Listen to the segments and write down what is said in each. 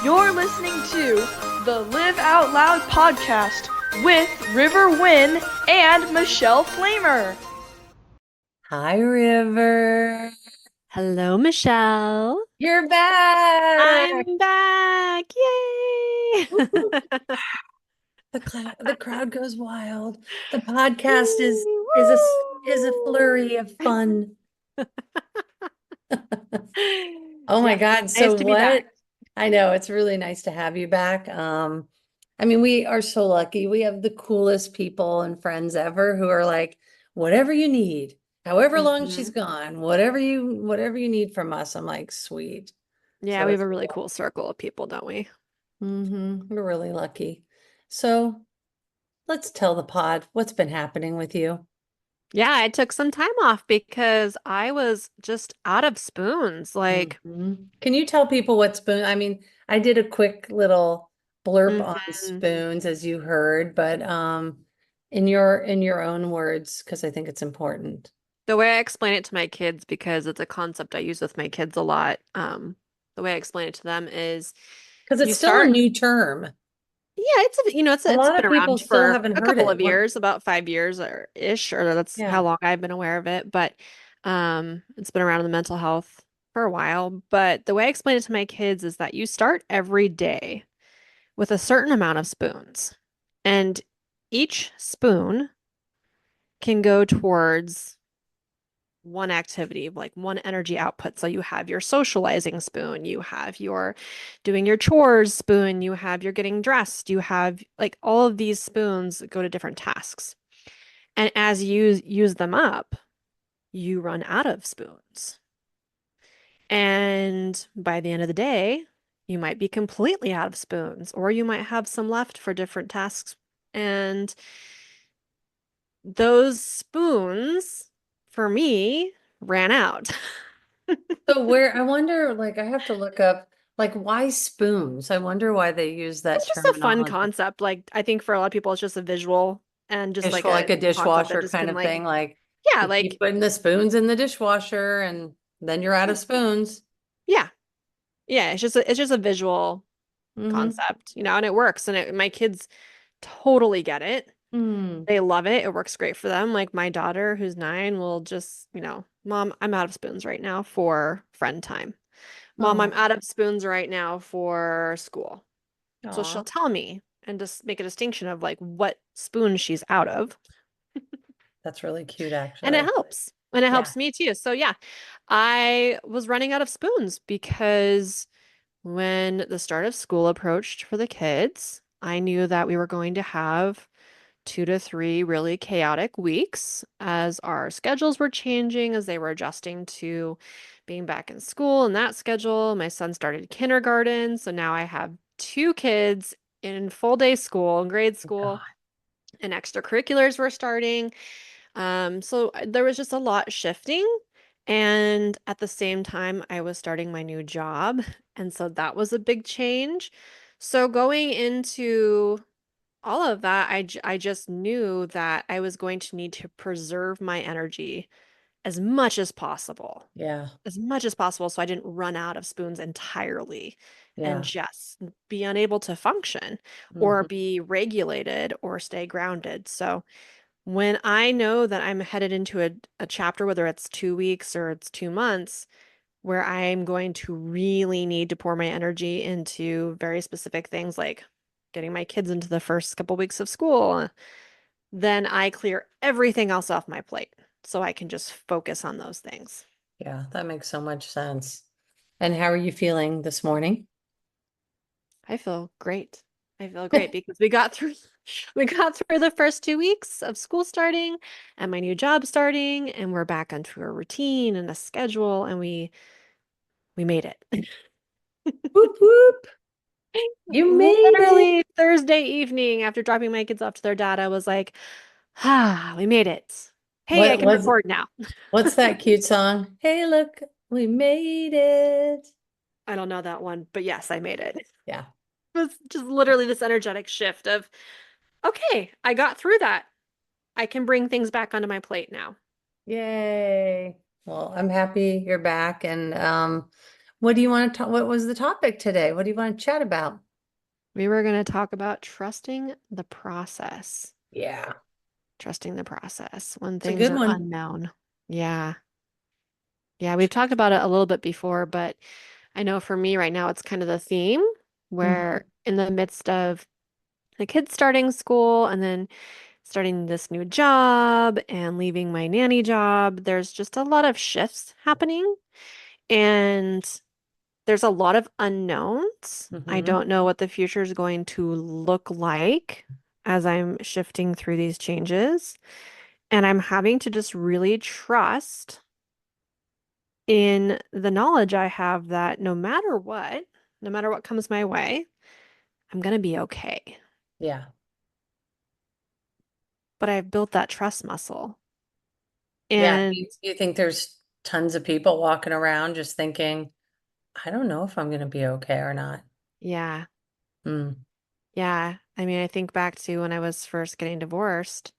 You're listening to the Live Out Loud podcast with River Wynn and Michelle Flamer. Hi, River. Hello, Michelle. You're back. I'm back. Yay! The crowd goes wild. The podcast is a flurry of fun. Oh my Yeah, God. So nice to be back. I know it's really nice to have you back. I mean, we are so lucky. We have the coolest people and friends ever who are like, whatever you need, however long she's gone, whatever you need from us. I'm like, sweet. Yeah, So we have it's a really cool circle of people, don't we? We're really lucky. So let's tell the pod what's been happening with you. Yeah, I took some time off because I was just out of spoons. Can you tell people what spoon? I mean, I did a quick little blurb on Mhm. spoons as you heard, but in your own words, because I think it's important. The way I explain it to my kids, because it's a concept I use with my kids a lot, the way I explain it to them is Because you it's still a start. new term. Yeah, it's A it's lot been of people around still for haven't a heard couple it. of years, about 5 years or ish, or that's how Yeah. long I've been aware of it. But it's been around in the mental health for a while. But the way I explain it to my kids is that you start every day with a certain amount of spoons, and each spoon can go towards one activity, like one energy output. So you have your socializing spoon, you have your doing your chores spoon, you have your getting dressed, you have like all of these spoons go to different tasks. And as you use them up, you run out of spoons. And by the end of the day, you might be completely out of spoons, or you might have some left for different tasks. And those spoons, for me, ran out. So I wonder, like, I have to look up, like, why spoons? I wonder why they use that It's just a fun terminology. concept. Like, I think for a lot of people, it's just a visual and just like Like a a concept that dishwasher just kind can of like, thing. Like yeah, you like, keep putting the spoons in the dishwasher and then you're out yeah, of spoons. yeah, yeah. It's just a visual Mm-hmm. concept, and it works. And my kids totally get it. Hmm. They love it. It works great for them. Like my daughter, who's 9, will just, Mom, I'm out of spoons right now for friend time. Mom, I'm Oh, out of spoons right now for school. So she'll aw. tell me and just make a distinction of like what spoon she's out of. That's really cute, And it actually. helps. And it Yeah. helps me too. So yeah, I was running out of spoons because when the start of school approached for the kids, I knew that we were going to have 2 to 3 really chaotic weeks as our schedules were changing, as they were adjusting to being back in school and that schedule. My son started kindergarten, so now I have 2 kids in full day school and grade Oh, God. school, and extracurriculars were starting. So there was just a lot shifting. And at the same time, I was starting my new job. And so that was a big change. So going into all of that, I just knew that I was going to need to preserve my energy as much as possible, Yeah. as much as possible. So I didn't run out of spoons entirely and Yeah. just be unable to function or Hmm. be regulated or stay grounded. So when I know that I'm headed into a chapter, whether it's 2 weeks or it's 2 months, where I'm going to really need to pour my energy into very specific things like getting my kids into the first couple weeks of school, then I clear everything else off my plate so I can just focus on those things. Yeah, that makes so much sense. And how are you feeling this morning? I feel great. I feel great because we got through the first 2 weeks of school starting and my new job starting, and we're back onto a routine and a schedule, and we made it. Whoop, whoop. You made it. Literally Thursday evening after dropping my kids off to their dad, I was like, we made it. Hey, I What can was record now. what's that cute song? Hey, look, we made it. I don't know that one, but yes, I made it. Yeah. It was just literally this energetic shift of, okay, I got through that. I can bring things back onto my plate now. Yay. Well, I'm happy you're back. And What do you want to talk? What was the topic today? What do you want to chat about? We were going to talk about trusting the process. Yeah, Trusting the process when it's a things good are one. unknown. Yeah. Yeah, we've talked about it a little bit before, but I know for me right now, it's kind of the theme where Mhm. in the midst of the kids starting school and then starting this new job and leaving my nanny job, there's just a lot of shifts happening and there's a lot of unknowns. I Mhm. don't know what the future is going to look like as I'm shifting through these changes. And I'm having to just really trust in the knowledge I have that no matter what comes my way, I'm going to be okay. Yeah. But I've built that trust muscle. Yeah. And You think there's tons of people walking around just thinking, I don't know if I'm going to be okay or not. yeah, Mm. yeah. I mean, I think back to when I was first getting divorced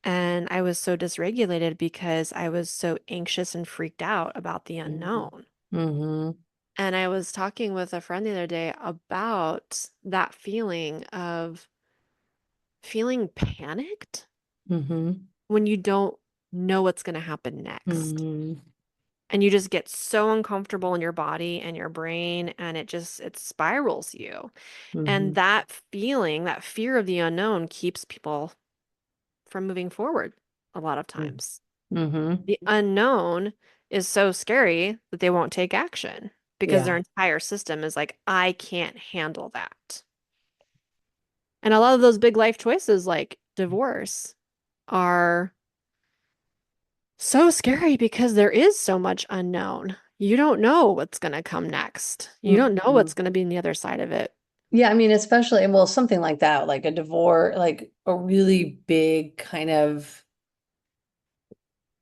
and I was so dysregulated because I was so anxious and freaked out about the Mhm. unknown. Mhm. And I was talking with a friend the other day about that feeling of feeling panicked Mhm. when you don't know what's going to happen next. Mhm. And you just get so uncomfortable in your body and your brain, and it spirals you. And Mhm. that feeling, that fear of the unknown keeps people from moving forward a lot of times. Mhm. The unknown is so scary that they won't take action because their Yeah. entire system is like, I can't handle that. And a lot of those big life choices, like divorce, are so scary because there is so much unknown. You don't know what's going to come next. You don't know Mhm. what's going to be on the other side of it. Yeah, I mean, especially, well, something like that, like a divorce, like a really big kind of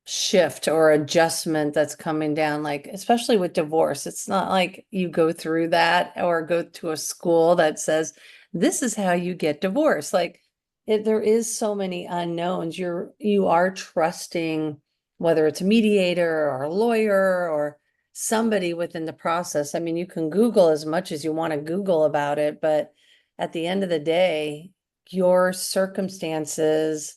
shift or adjustment that's coming down, like especially with divorce. It's not like you go through that or go to a school that says this is how you get divorced. Like there is so many unknowns. You are trusting whether it's a mediator or a lawyer or somebody within the process. I mean, you can Google as much as you want to Google about it, but at the end of the day, your circumstances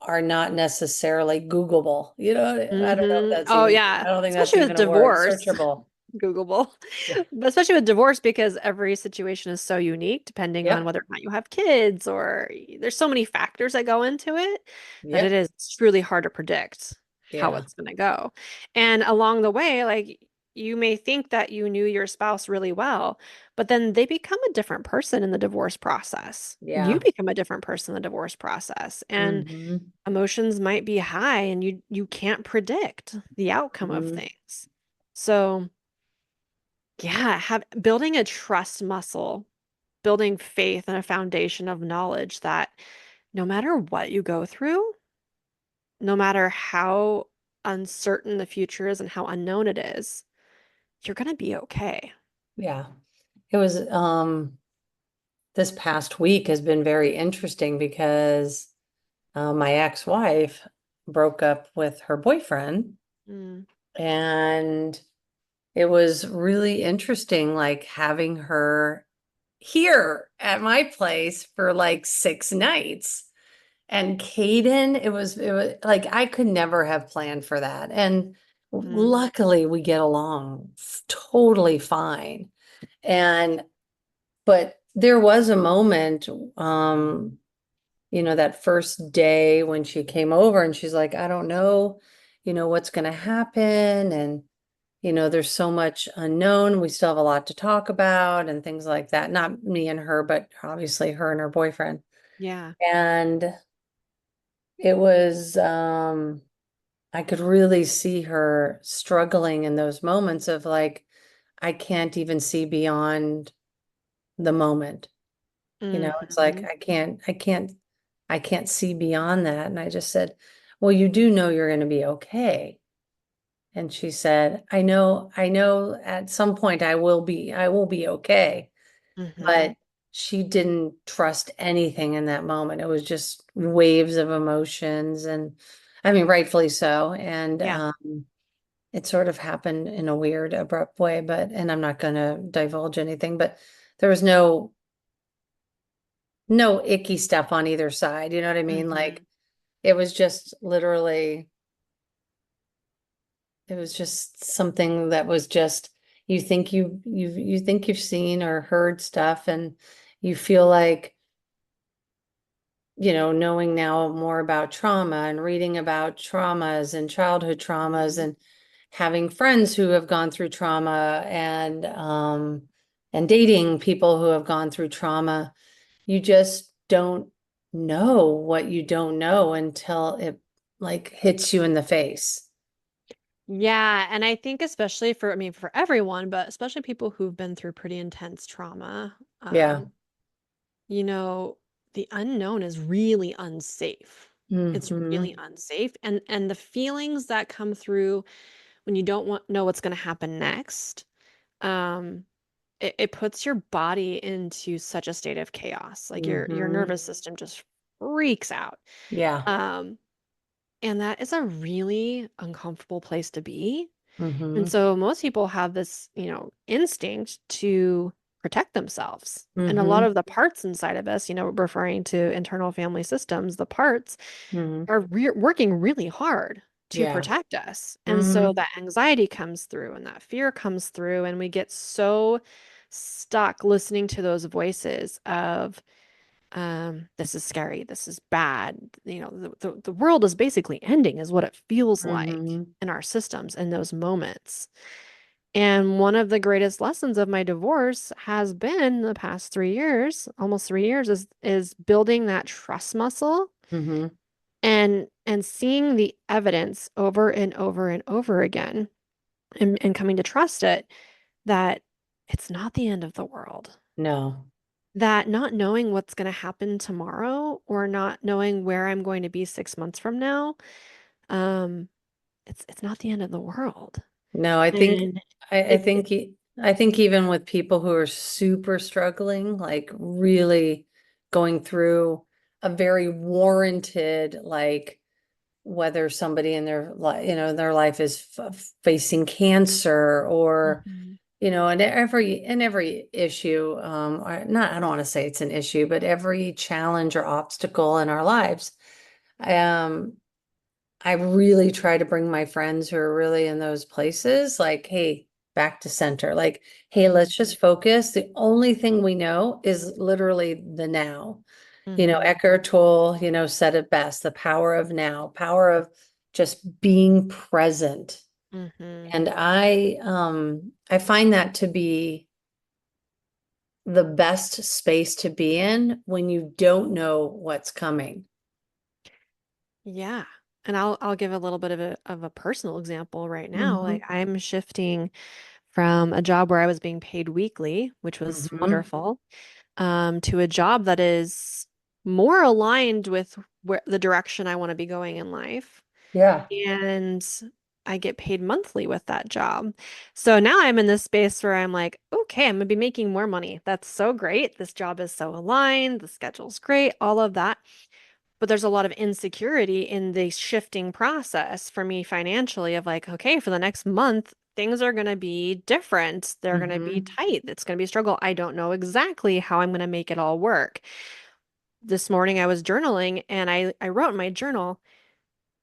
are not necessarily Googleable. You know, I don't know if that's Oh, even, yeah. I don't think that's Especially with even a word, divorce. searchable. Googleable. Yeah. But especially with divorce because every situation is so unique depending on Yep. whether or not you have kids or there's so many factors that go into it that it Yep. is truly hard to predict how Yeah. it's going to go. And along the way, like you may think that you knew your spouse really well, but then they become a different person in the divorce process. You Yeah. become a different person in the divorce process. And Hmm. emotions might be high and you can't predict the outcome of Hmm. things. So yeah, have building a trust muscle, building faith and a foundation of knowledge that no matter what you go through, no matter how uncertain the future is and how unknown it is, you're gonna be okay. Yeah. It was, this past week has been very interesting because my ex-wife broke up with her boyfriend, Mm, and it was really interesting, like having her here at my place for like 6 nights. And Caden, it was like I could never have planned for that. And mm, luckily we get along totally fine. And but there was a moment, that first day when she came over and she's like, I don't know, what's gonna happen. And there's so much unknown. We still have a lot to talk about and things like that. Not me and her, but obviously her and her boyfriend. yeah. And it was, I could really see her struggling in those moments of like, I can't even see beyond the moment. It's like Hmm. I can't see beyond that. And I just said, well, you do know you're going to be okay. And she said, I know at some point I will be okay. Hmm. But she didn't trust anything in that moment. It was just waves of emotions, and I mean, rightfully so. And Yeah. it sort of happened in a weird, abrupt way, and I'm not going to divulge anything, but there was no icky stuff on either side. You know what I mean? Like Mhm. it was just literally, it was just something that was just, you think you've seen or heard stuff, and you feel like, knowing now more about trauma and reading about traumas and childhood traumas and having friends who have gone through trauma and dating people who have gone through trauma, you just don't know what you don't know until it like hits you in the face. Yeah, and I think especially for, I mean, for everyone, but especially people who've been through pretty intense trauma, Yeah. you know, the unknown is really unsafe. It's really Mm-hmm. unsafe. And the feelings that come through when you don't know what's going to happen next, um, it puts your body into such a state of chaos. Like your Mm-hmm. nervous system just freaks out. Yeah. Um, and that is a really uncomfortable place to be. And Mm-hmm. so most people have this, instinct to protect themselves. And a lot Mm-hmm. of the parts inside of us, referring to internal family systems, the parts Mm-hmm. are working really hard to Yeah. protect us. And so Mm-hmm. that anxiety comes through and that fear comes through, and we get so stuck listening to those voices of, this is scary, this is bad. The world is basically ending, is what it feels like Mm-hmm. in our systems in those moments. And one of the greatest lessons of my divorce has been the past 3 years, almost 3 years, is building that trust muscle Mm-hmm. and seeing the evidence over and over and over again, and coming to trust it, that it's not the end of the world. No. That not knowing what's going to happen tomorrow or not knowing where I'm going to be 6 months from now, um, it's not the end of the world. No, I think And I it think I think even with people who are super struggling, like really going through a very warranted, like whether somebody in their life, their life is facing cancer or, Mhm. and every issue, or not, I don't want to say it's an issue, but every challenge or obstacle in our lives, um, I really try to bring my friends who are really in those places, like, hey, back to center. Like, hey, let's Mhm. just focus. The only thing we know is literally the now. Mhm. Eckhart Tolle, said it best, the power of now, power of just being present. Mhm. And I find that to be the best space to be in when you don't know what's coming. Yeah. And I'll give a little bit of a personal example right now. Mm-hmm. Like I'm shifting from a job where I was being paid weekly, which was Mm-hmm. wonderful, to a job that is more aligned with where the direction I want to be going in life. Yeah. And I get paid monthly with that job. So now I'm in this space where I'm like, okay, I'm gonna be making more money. That's so great. This job is so aligned, the schedule's great, all of that. But there's a lot of insecurity in the shifting process for me financially of like, okay, for the next month, things are going to be different. They're going to be Mm-hmm. tight. It's going to be a struggle. I don't know exactly how I'm going to make it all work. This morning I was journaling and I wrote in my journal,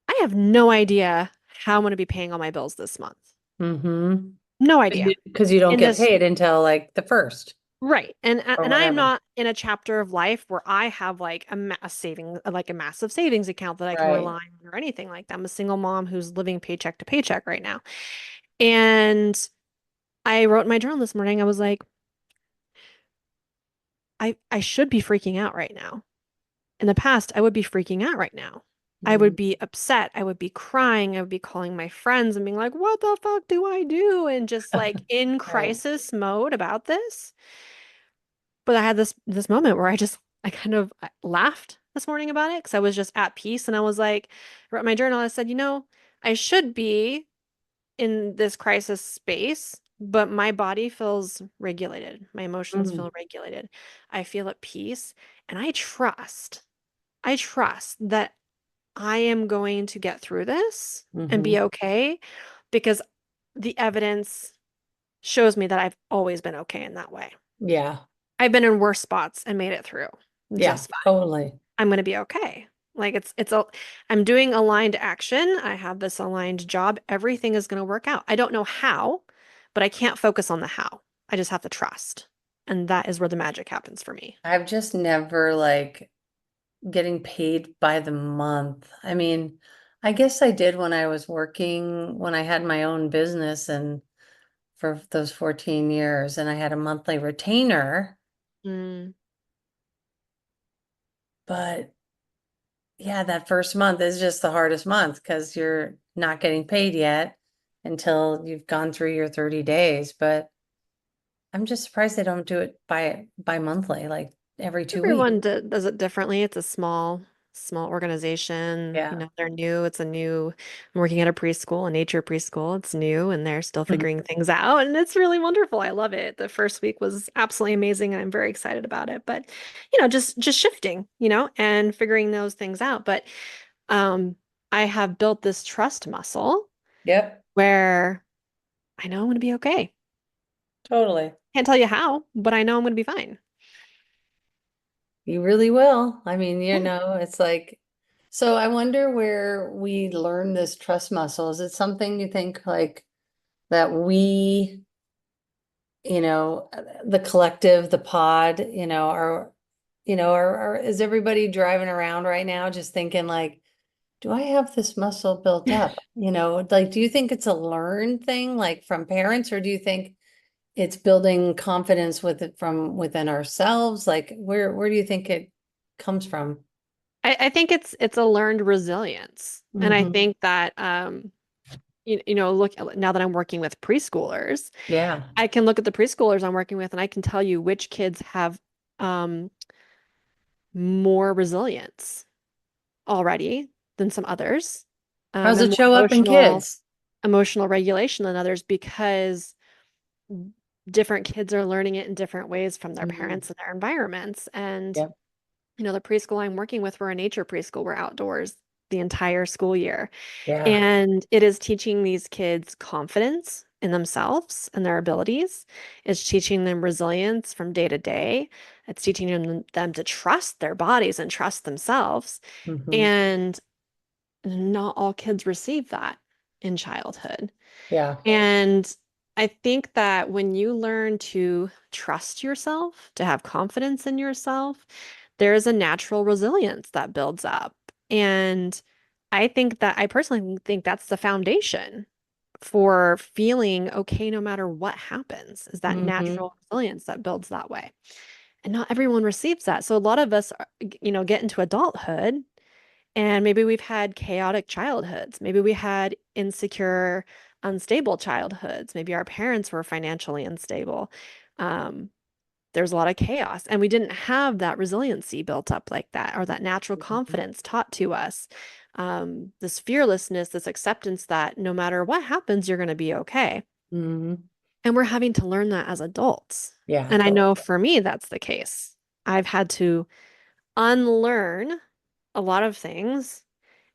I have no idea how I'm going to be paying all my bills this month. Mm-hmm. No idea. Because you don't In get this paid until like the first Right. or And I am whatever. not in a chapter of life where I have like a saving, like a massive savings account that I can Right. rely on or anything like that. I'm a single mom who's living paycheck to paycheck right now. And I wrote in my journal this morning, I was like, I should be freaking out right now. In the past, I would be freaking out right now. I Mm-hmm. would be upset. I would be crying. I would be calling my friends and being like, what the fuck do I do? And just like in Right. crisis mode about this. But I had this moment where I kind of laughed this morning about it because I was just at peace and I was like, I wrote in my journal, I said, I should be in this crisis space, but my body feels regulated. My emotions Mm-hmm. feel regulated. I feel at peace, and I trust that I am going to get through this and Mm-hmm. be okay because the evidence shows me that I've always been okay in that way. Yeah. I've been in worse spots and made it through Yeah, just fine. totally. I'm going to be okay. Like I'm doing aligned action. I have this aligned job. Everything is going to work out. I don't know how, but I can't focus on the how. I just have to trust. And that is where the magic happens for me. I've just never like getting paid by the month. I mean, I guess I did when I was working, when I had my own business and for those 14 years and I had a monthly retainer, Mm. but yeah, that first month is just the hardest month because you're not getting paid yet until you've gone through your 30 days. But I'm just surprised they don't do it by monthly, like every 2 weeks. Everyone does it differently. It's a small organization. Yeah. They're new. I'm working at a preschool, a nature preschool. It's new and they're still Mhm. figuring things out. And it's really wonderful. I love it. The first week was absolutely amazing and I'm very excited about it. But, just shifting, and figuring those things out. But um, I have built this trust muscle Yep, where I know I'm going to be okay. totally. Can't tell you how, but I know I'm going to be fine. You really will. I mean, Yeah. it's like, so I wonder where we learn this trust muscle. Is it something you think like that we, the collective, the pod, is everybody driving around right now just thinking like, do I have this muscle built up? Like, do you think it's a learned thing, like from parents, or do you think it's building confidence with it from within ourselves? Like, where do you think it comes from? I think it's a learned resilience. And I Hmm. think that look now that I'm working with preschoolers, Yeah. I can look at the preschoolers I'm working with and I can tell you which kids have um more resilience already than some others, How's and it more show up in kids? emotional regulation than others because different kids are learning it in different ways from their Mm. parents and their environments. And Yep. the preschool I'm working with, we're a nature preschool. We're outdoors the entire school year. Yeah. And it is teaching these kids confidence in themselves and their abilities. It's teaching them resilience from day to day. It's teaching them to trust their bodies and trust themselves. Hmm. And not all kids receive that in childhood. Yeah. And I think that when you learn to trust yourself, to have confidence in yourself, there is a natural resilience that builds up. And I personally think that's the foundation for feeling okay no matter what happens, is that Hmm. natural resilience that builds that way. And not everyone receives that. So a lot of us, get into adulthood and maybe we've had chaotic childhoods. Maybe we had insecure, unstable childhoods. Maybe our parents were financially unstable. Um, there's a lot of chaos, and we didn't have that resiliency built up like that, or that natural confidence taught to us. This fearlessness, this acceptance that no matter what happens, you're going to be okay. Hmm. And we're having to learn that as adults. Yeah. And I know for me, that's the case. I've had to unlearn a lot of things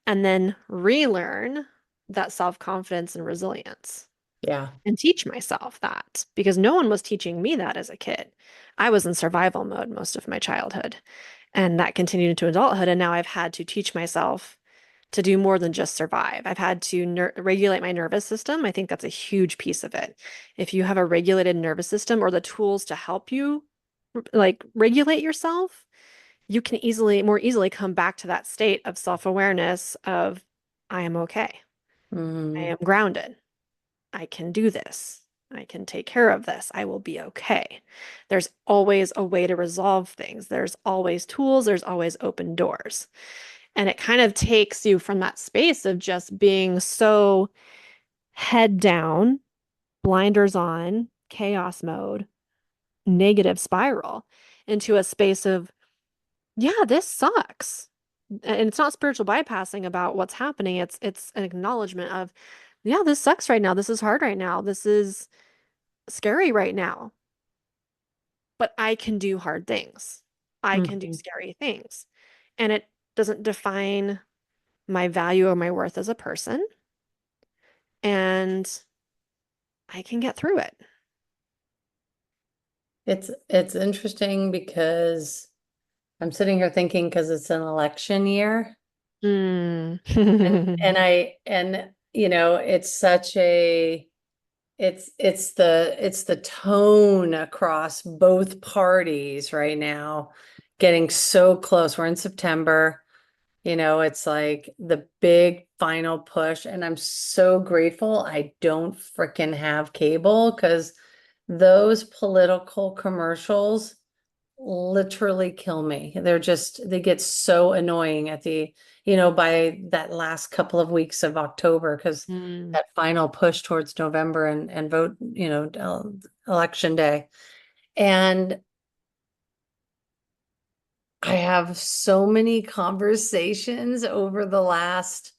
and then relearn that self-confidence and resilience Yeah. and teach myself that because no one was teaching me that as a kid. I was in survival mode most of my childhood, and that continued into adulthood. And now I've had to teach myself to do more than just survive. I've had to regulate my nervous system. I think that's a huge piece of it. If you have a regulated nervous system or the tools to help you like regulate yourself, you can more easily come back to that state of self-awareness of I am okay. I Hmm. am grounded. I can do this. I can take care of this. I will be okay. There's always a way to resolve things. There's always tools. There's always open doors. And it kind of takes you from that space of just being so head down, blinders on, chaos mode, negative spiral into a space of yeah, this sucks. And it's not spiritual bypassing about what's happening. It's an acknowledgement of, yeah, this sucks right now. This is hard right now. This is scary right now. But I can do hard things. I can do Hmm. scary things. And it doesn't define my value or my worth as a person. And I can get through it. It's interesting because I'm sitting here thinking because it's an election year. Mm. And you know, it's such a it's the tone across both parties right now getting so close. We're in September. You know, it's like the big final push, and I'm so grateful I don't frickin' have cable because those political commercials literally kill me. They get so annoying at by that last couple of weeks of October because Mm. that final push towards November and vote, election day. And I have so many conversations over the last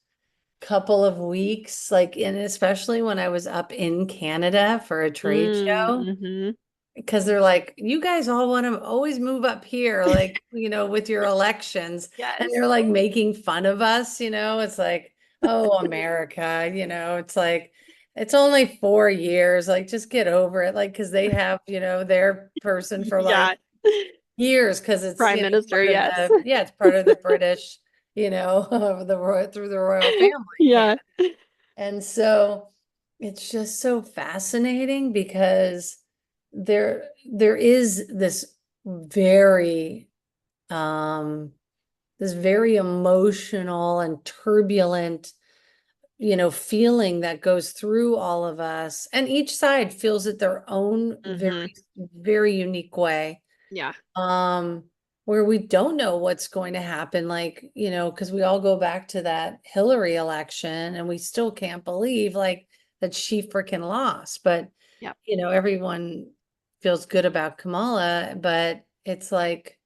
couple of weeks, and especially when I was up in Canada for a trade show, Mm-hmm. because they're like, you guys all want to always move up here, with your elections. And Yes. they're like making fun of us, it's like, oh, America, it's like, it's only 4 years, like, just get over it. Like, because they have, their person for Yeah. like years, because it's, Prime Minister, part of yes. it's part of the British, of the royal through the royal family. Yeah. And so it's just so fascinating because there is very um this very emotional and turbulent, feeling that goes through all of us, and each side feels it their own Mm-hmm. very unique way. Yeah. um where we don't know what's going to happen, because we all go back to that Hillary election and we still can't believe that she freaking lost. But Yep. everyone feels good about Kamala, but it's like,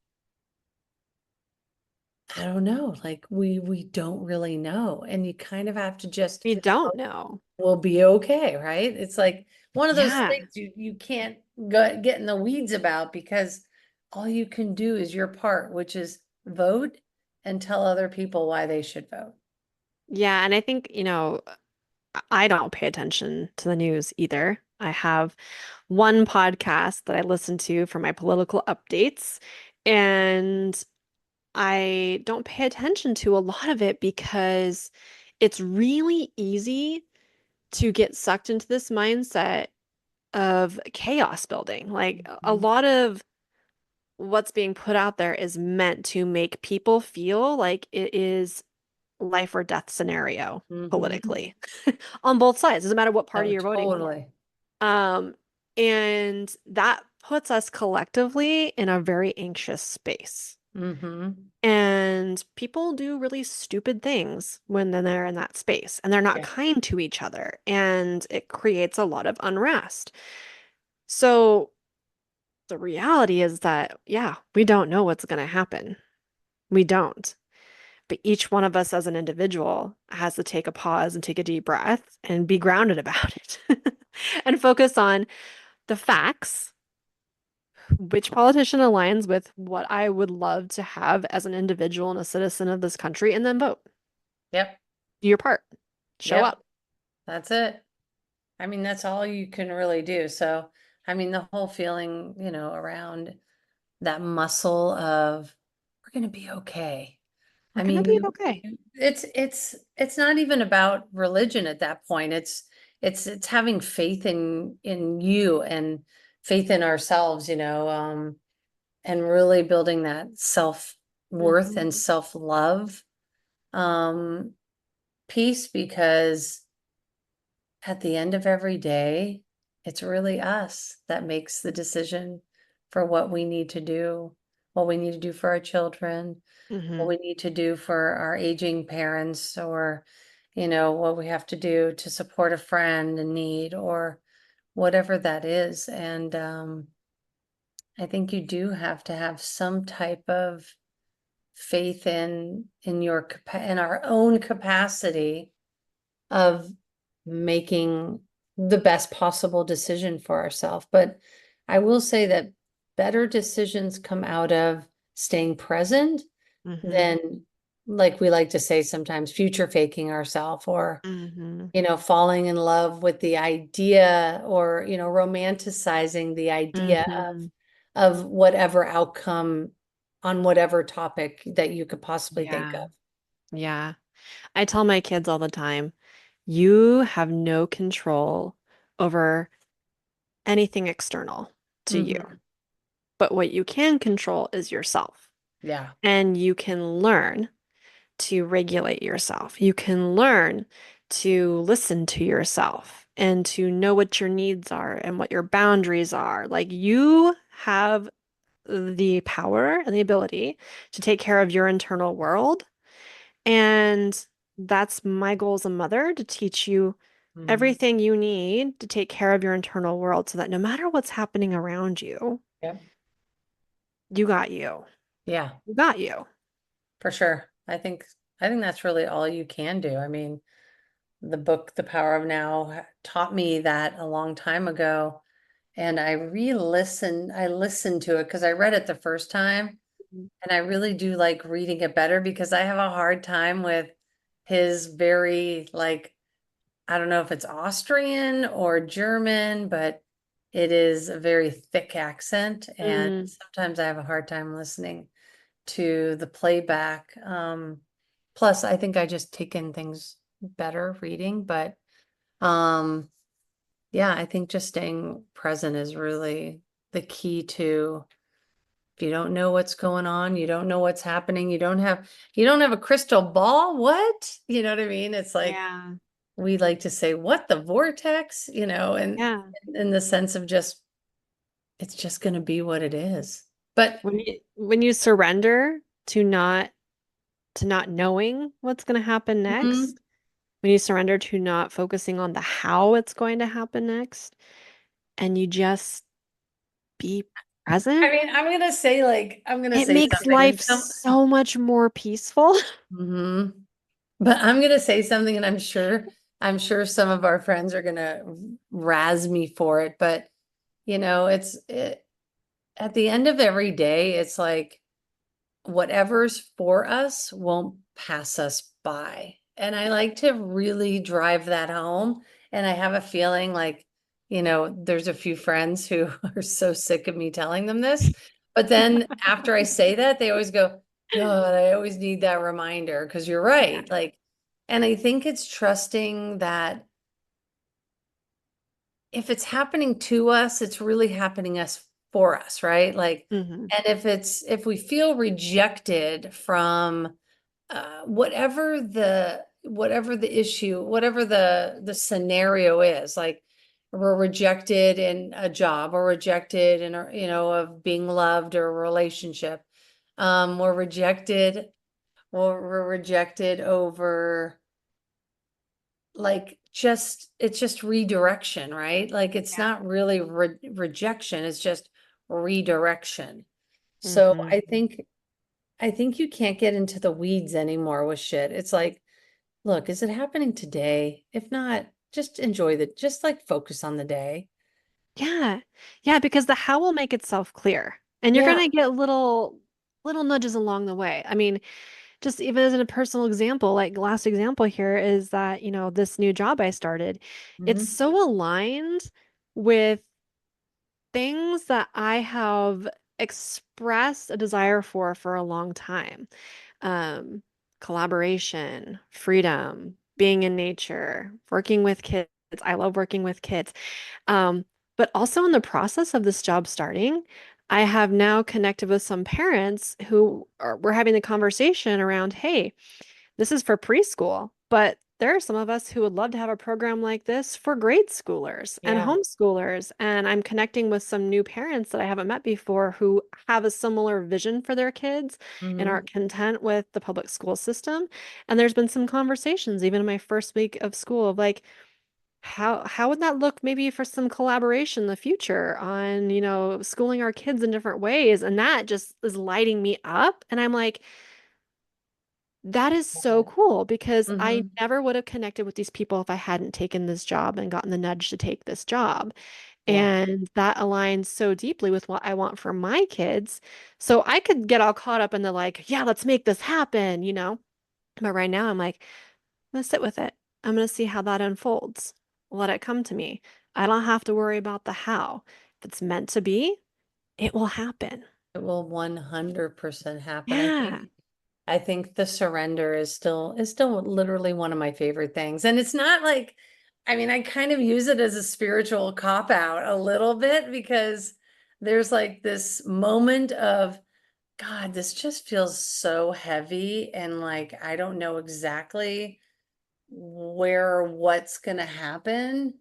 I don't know, like we don't really know, and you kind of have to just We don't know. we'll be okay, right? It's like one of those Yeah. things you can't get in the weeds about, because all you can do is your part, which is vote and tell other people why they should vote. Yeah. And I think, I don't pay attention to the news either. I have one podcast that I listen to for my political updates, and I don't pay attention to a lot of it because it's really easy to get sucked into this mindset of chaos building. Like a Mhm. lot of what's being put out there is meant to make people feel like it is life or death scenario Mhm. politically on both sides. Doesn't matter what party Oh, you're voting for. totally. Um, and that puts us collectively in a very anxious space. Mm-hmm. And people do really stupid things when they're in that space, and they're not Yeah. kind to each other, and it creates a lot of unrest. So the reality is that, yeah, we don't know what's going to happen. We don't. But each one of us as an individual has to take a pause and take a deep breath and be grounded about it and focus on the facts, which politician aligns with what I would love to have as an individual and a citizen of this country, and then vote. Yep. Do your part. Show Yep. up. That's it. I mean, that's all you can really do. So, I mean, the whole feeling, around that muscle of we're going to be okay. We're I gonna mean, be okay. it's not even about religion at that point. It's having faith in you and faith in ourselves, and really building that self-worth Mhm. and self-love um piece, because at the end of every day, it's really us that makes the decision for what we need to do for our children, what Mhm. we need to do for our aging parents, or, what we have to do to support a friend in need, or whatever that is. And I think you do have to have some type of faith in our own capacity of making the best possible decision for ourselves. But I will say that better decisions come out of staying present Mhm. than like we like to say sometimes, future faking ourselves, or, Mm-hmm. falling in love with the idea, or, romanticizing the idea Mm-hmm. of whatever outcome on whatever topic that you could possibly think Yeah. of. Yeah. I tell my kids all the time, you have no control over anything external to you. Hmm. But what you can control is yourself. Yeah. And you can learn to regulate yourself. You can learn to listen to yourself and to know what your needs are and what your boundaries are. Like you have the power and the ability to take care of your internal world. And that's my goal as a mother to teach you Hmm. everything you need to take care of your internal world so that no matter what's happening around you, Yep. you got you. Yeah, You got you. for sure. I think that's really all you can do. I mean, the book The Power of Now taught me that a long time ago, and I listened to it because I read it the first time, and I really do like reading it better because I have a hard time with his very, like, I don't know if it's Austrian or German, but it is a very thick accent, and Mm, sometimes I have a hard time listening to the playback. Plus, I think I just take in things better reading, but um, yeah, I think just staying present is really the key to, if you don't know what's going on, you don't know what's happening, you don't have a crystal ball, what? You know what I mean? It's like yeah. we like to say, what, the vortex, and Yeah. in the sense of just it's just going to be what it is. But When you surrender to not knowing what's going to happen mhm. next, when you surrender to not focusing on the how it's going to happen next, and you just be I present, mean, I'm gonna it say makes something, and life so much more peaceful. mhm. But I'm gonna say something, and I'm sure some of our friends are gonna razz me for it. But at the end of every day, it's like whatever's for us won't pass us by. And I like to really drive that home. And I have a feeling like, there's a few friends who are so sick of me telling them this. But then after I say that, they always go, God, I always need that reminder because you're Yeah. right. Like, and I think it's trusting that if it's happening to us, it's really happening us for us, right? Like, Hmm. and if we feel rejected from whatever the issue, whatever the scenario is, like we're rejected in a job, or rejected in of being loved, or a relationship, we're rejected, we're rejected over, like, it's just redirection, right? Like it's Yeah. not really rejection, it's just redirection. So Hmm. I think you can't get into the weeds anymore with shit. It's like, look, is it happening today? If not, just like focus on the day. Yeah. Yeah, because the how will make itself clear. And you're Yeah. gonna get little nudges along the way. I mean, just even as a personal example, like last example here is that, this new job I started, it's Hmm. so aligned with things that I have expressed a desire for a long time. Um, Collaboration, freedom, being in nature, working with kids. I love working with kids. Um, but also in the process of this job starting, I have now connected with some parents who we're having the conversation around, hey, this is for preschool, but there are some of us who would love to have a program like this for grade schoolers and Yeah. homeschoolers. And I'm connecting with some new parents that I haven't met before who have a similar vision for their kids and Hmm. aren't content with the public school system. And there's been some conversations, even in my first week of school, of like, how would that look maybe for some collaboration in the future on, schooling our kids in different ways? And that just is lighting me up. And I'm like, that is so cool because I Hmm. never would have connected with these people if I hadn't taken this job and gotten the nudge to take this job. Yeah. And that aligns so deeply with what I want for my kids. So I could get all caught up in the like, yeah, let's make this happen, you know? But right now I'm like, I'm gonna sit with it. I'm gonna see how that unfolds. Let it come to me. I don't have to worry about the how. If it's meant to be, it will happen. It will 100% happen. Yeah. I think the surrender is still literally one of my favorite things. And it's not like, I mean, I kind of use it as a spiritual cop out a little bit because there's like this moment of, God, this just feels so heavy and like I don't know exactly where or what's gonna happen.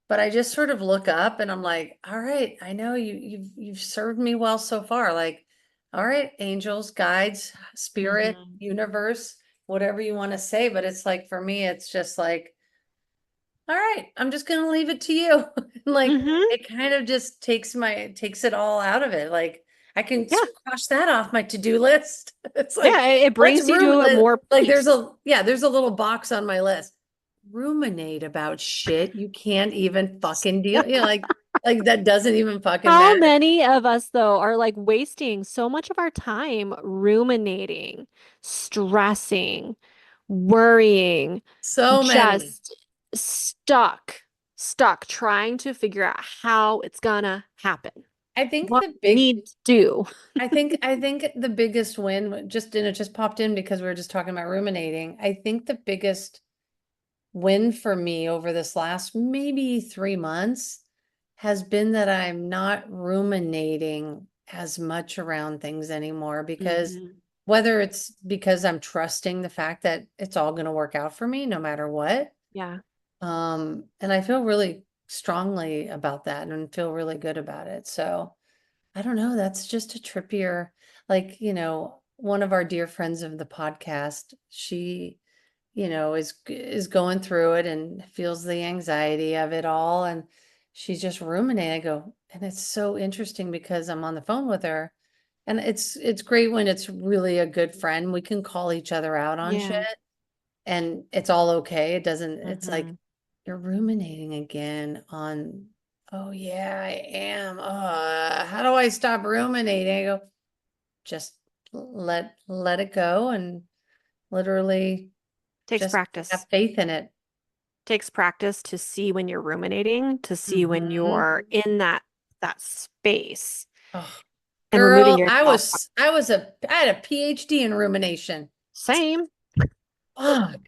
But I just sort of look up and I'm like, all right, I know you've served me well so far. Like, all right, angels, guides, spirit, Hmm. universe, whatever you want to say. But it's like for me, it's just like, all right, I'm just gonna leave it to you. Like Hmm. it kind of just takes it all out of it. Like I can Yeah. cross that off my to-do list. It's like, Yeah. It let's brings you to ruminate. more Like peace. there's a little box on my list. Ruminate about shit you can't even fucking deal. Like that doesn't even fucking How matter. many of us, though, are like wasting so much of our time ruminating, stressing, worrying, So many. just stuck trying to figure out how it's gonna happen, I think what the we big need to do. I think the biggest win just and it just popped in because we were just talking about ruminating. I think the biggest win for me over this last maybe 3 months has been that I'm not ruminating as much around things anymore because Hmm. whether it's because I'm trusting the fact that it's all going to work out for me no matter what. Yeah. And I feel really strongly about that and feel really good about it. So I don't know, that's just a trippier, like, one of our dear friends of the podcast, she is going through it and feels the anxiety of it all. And she's just ruminating. I go, and it's so interesting because I'm on the phone with her. And it's great when it's really a good friend. We can call each other out on shit Yeah. and it's all okay. It doesn't, it's like Hmm. you're ruminating again on, oh yeah, I am. How do I stop ruminating? I go, just let it go and literally Takes just have practice. faith in it. Takes practice to see when you're ruminating, to see when Mhm. you're in that space Oh, and removing girl, yourself. I had a PhD in rumination. Same. Fuck.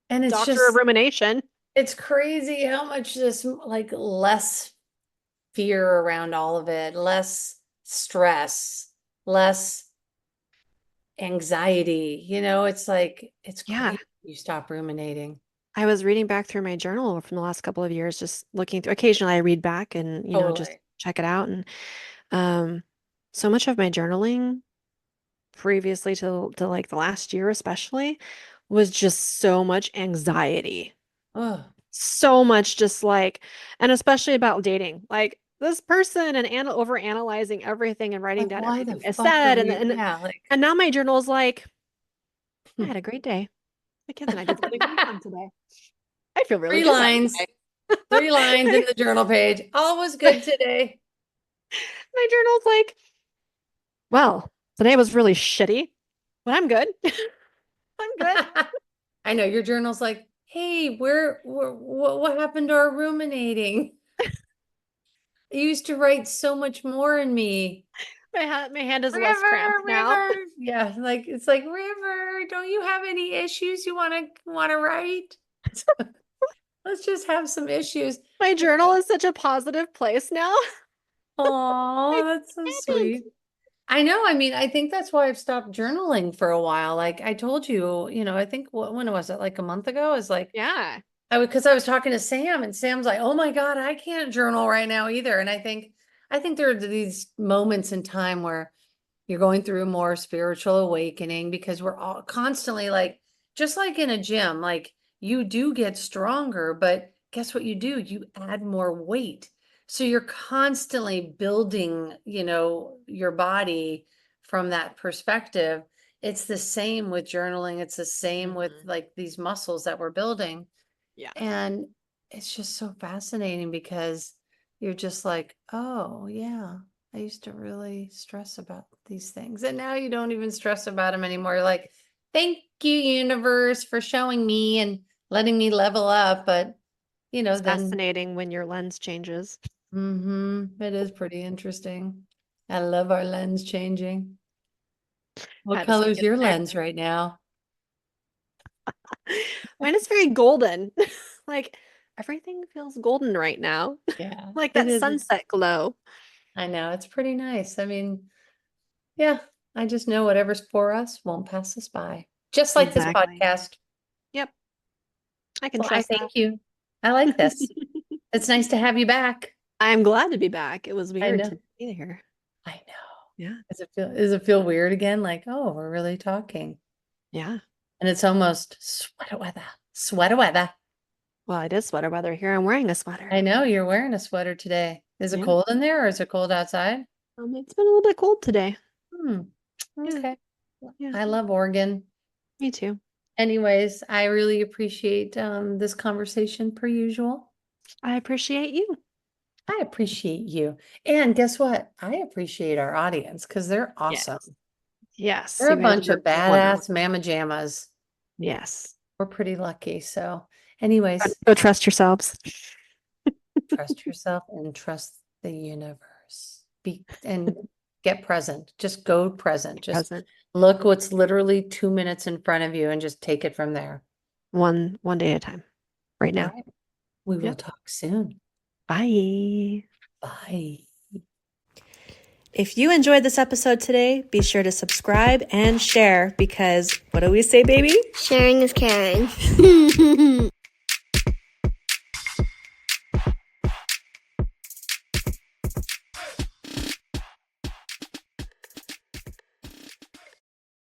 And Doctor of rumination. it's crazy how much this like less fear around all of it, less stress, less anxiety. It's like, it's Yeah. great. You stop ruminating. I was reading back through my journal from the last couple of years, just looking through. Occasionally, I read back and, just Totally. check it out. And um, so much of my journaling previously to like the last year, especially, was just so much anxiety. Oh, So much just like, and especially about dating. Like this person and over analyzing everything and writing like down why everything the I fuck are said. And, you? and, Yeah, like and now my journal is like, I had a great day. My kids and I did something really fun today. I feel really three good about lines, today. 3 lines in the journal page. All was good today. My journal's like, well, today was really shitty, but I'm good. I'm good. I know your journal's like, hey, what happened to our ruminating? You used to write so much more in me. My hand is less River, cramped now. River. Yeah, like it's like River, don't you have any issues you wanna write? Let's just have some issues. My journal is such a positive place now. I Oh, that's so didn't. sweet. I know. I mean, I think that's why I've stopped journaling for a while. Like I told you, I think when was it? Like a month ago? Is like Yeah. because I was talking to Sam and Sam's like, "Oh my God, I can't journal right now either." And I think there are these moments in time where you're going through more spiritual awakening because we're all constantly like, just like in a gym, like you do get stronger, but guess what you do? You add more weight. So you're constantly building, your body from that perspective. It's the same with journaling. It's the same with Hmm. like these muscles that we're building. Yeah. And it's just so fascinating because you're just like, oh, yeah, I used to really stress about these things. And now you don't even stress about them anymore. You're like, thank you, universe, for showing me and letting me level up. But, It's then fascinating when your lens changes. it is pretty interesting. I love our lens changing. What Had to color sneak is it your in there. lens right now? Mine is very golden. Like everything feels golden right now. Yeah, Like it that is. sunset glow. I know, it's pretty nice. I mean, yeah, I just know whatever's for us won't pass us by. Just like this Exactly. podcast. Yep. I can Well, I trust thank you. I like that. this. It's nice to have you back. I'm glad to be back. It was I weird know. to be here. I know. Yeah. Does it feel weird again? Like, oh, we're really talking. Yeah. And it's almost sweater weather. Sweater weather. Well, it is sweater weather here. I'm wearing a I sweater. know you're wearing a sweater today. Is it Yeah. cold in there or is it cold outside? It's been a little bit cold today. Hmm. Yeah. Okay. Yeah. I love Oregon. Me too. Anyways, I really appreciate this conversation per usual. I appreciate you. I appreciate you. And guess what? I appreciate our audience because they're Yes. awesome. Yes. They're a You guys bunch are of badass mamma jammas. Yes. We're pretty lucky. So, anyways, Go trust yourselves. trust yourself and trust the universe. And get present. Just go present. Just Present. look what's literally 2 minutes in front of you and just take it from there. One day at a time. Right All now. right. We will Yep. talk soon. Bye. Bye. If you enjoyed this episode today, be sure to subscribe and share because what do we say, baby? Sharing is caring.